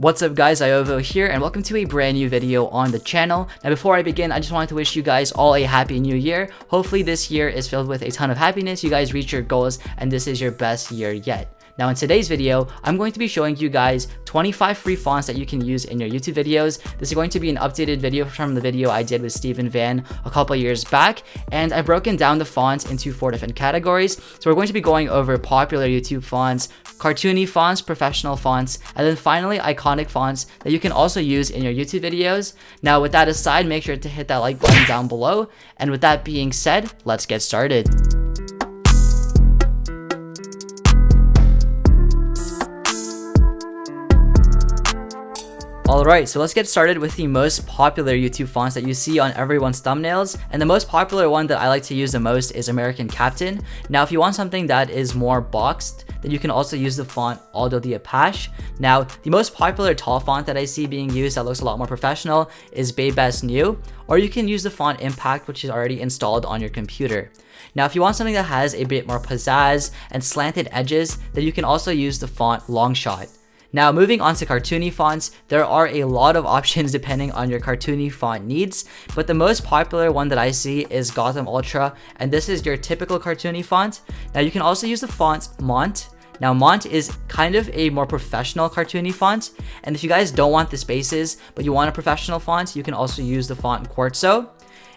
What's up guys, Ziovo here and welcome to a brand new video on the channel. Now before I begin, I just wanted to wish you guys all a happy new year. Hopefully this year is filled with a ton of happiness, you guys reach your goals, and this is your best year yet. Now in today's video, I'm going to be showing you guys 25 free fonts that you can use in your YouTube videos. This is going to be an updated video from the video I did with Steven Van a couple years back, and I've broken down the fonts into 4 different categories. So we're going to be going over popular YouTube fonts, cartoony fonts, professional fonts, and then finally iconic fonts that you can also use in your YouTube videos. Now with that aside, make sure to hit that like button down below, and with that being said, let's get started. Alright, so let's get started with the most popular YouTube fonts that you see on everyone's thumbnails. And the most popular one that I like to use the most is American Captain. Now, if you want something that is more boxed, then you can also use the font Aldo the Apache. Now, the most popular tall font that I see being used that looks a lot more professional is Babe Best New, or you can use the font Impact, which is already installed on your computer. Now, if you want something that has a bit more pizzazz and slanted edges, then you can also use the font Longshot. Now, moving on to cartoony fonts, there are a lot of options depending on your cartoony font needs, but the most popular one that I see is Gotham Ultra, and this is your typical cartoony font. Now, you can also use the font Mont. Now, Mont is kind of a more professional cartoony font, and if you guys don't want the spaces, but you want a professional font, you can also use the font Quartzo.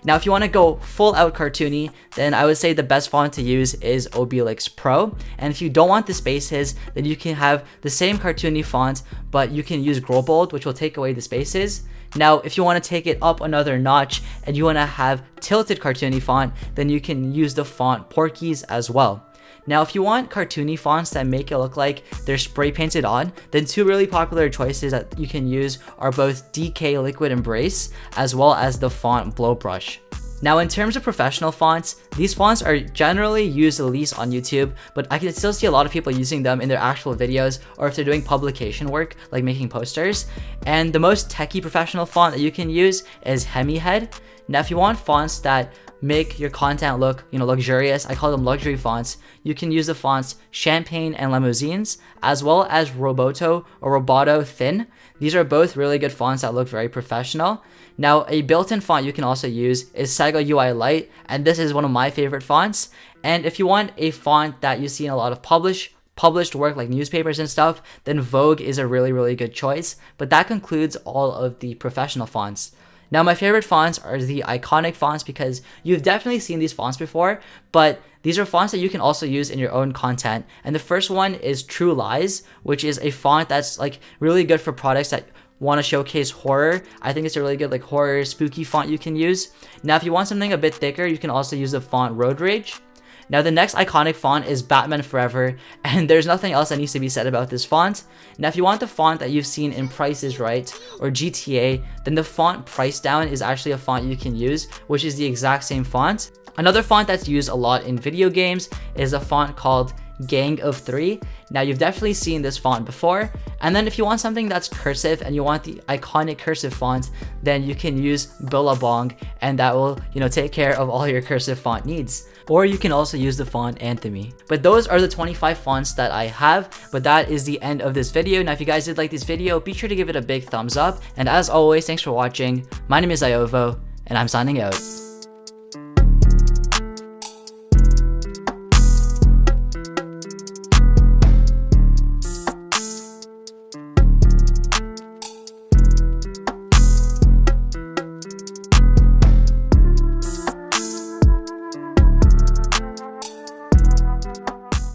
Now, if you want to go full out cartoony, then I would say the best font to use is Obelix Pro. And if you don't want the spaces, then you can have the same cartoony font, but you can use Growbold, which will take away the spaces. Now, if you want to take it up another notch and you want to have tilted cartoony font, then you can use the font Porkies as well. Now, if you want cartoony fonts that make it look like they're spray painted on, then 2 really popular choices that you can use are both DK Liquid Embrace as well as the font Blowbrush. Now, in terms of professional fonts, these fonts are generally used the least on YouTube, but I can still see a lot of people using them in their actual videos or if they're doing publication work, like making posters. And the most techie professional font that you can use is Hemihead. Now, if you want fonts that make your content look, luxurious, I call them luxury fonts, you can use the fonts Champagne and Limousines, as well as Roboto or Roboto Thin. These are both really good fonts that look very professional. Now, a built-in font you can also use is Segoe UI Lite, and this is one of my favorite fonts. And if you want a font that you see in a lot of published work like newspapers and stuff, then Vogue is a really good choice. But that concludes all of the professional fonts. Now, my favorite fonts are the iconic fonts because you've definitely seen these fonts before, but these are fonts that you can also use in your own content. And the first one is True Lies, which is a font that's like really good for products that want to showcase horror. I think it's a really good like horror spooky font you can use. Now, if you want something a bit thicker, you can also use the font Road Rage. Now, the next iconic font is Batman Forever, and there's nothing else that needs to be said about this font. Now, if you want the font that you've seen in Price is Right or GTA, then the font Price Down is actually a font you can use, which is the exact same font. Another font that's used a lot in video games is a font called Gang of 3. Now, you've definitely seen this font before. And then if you want something that's cursive and you want the iconic cursive font, then you can use Billabong, and that will, take care of all your cursive font needs. Or you can also use the font Anthony. But those are the 25 fonts that I have, but that is the end of this video. Now, if you guys did like this video, be sure to give it a big thumbs up. And as always, thanks for watching. My name is Ziovo, and I'm signing out.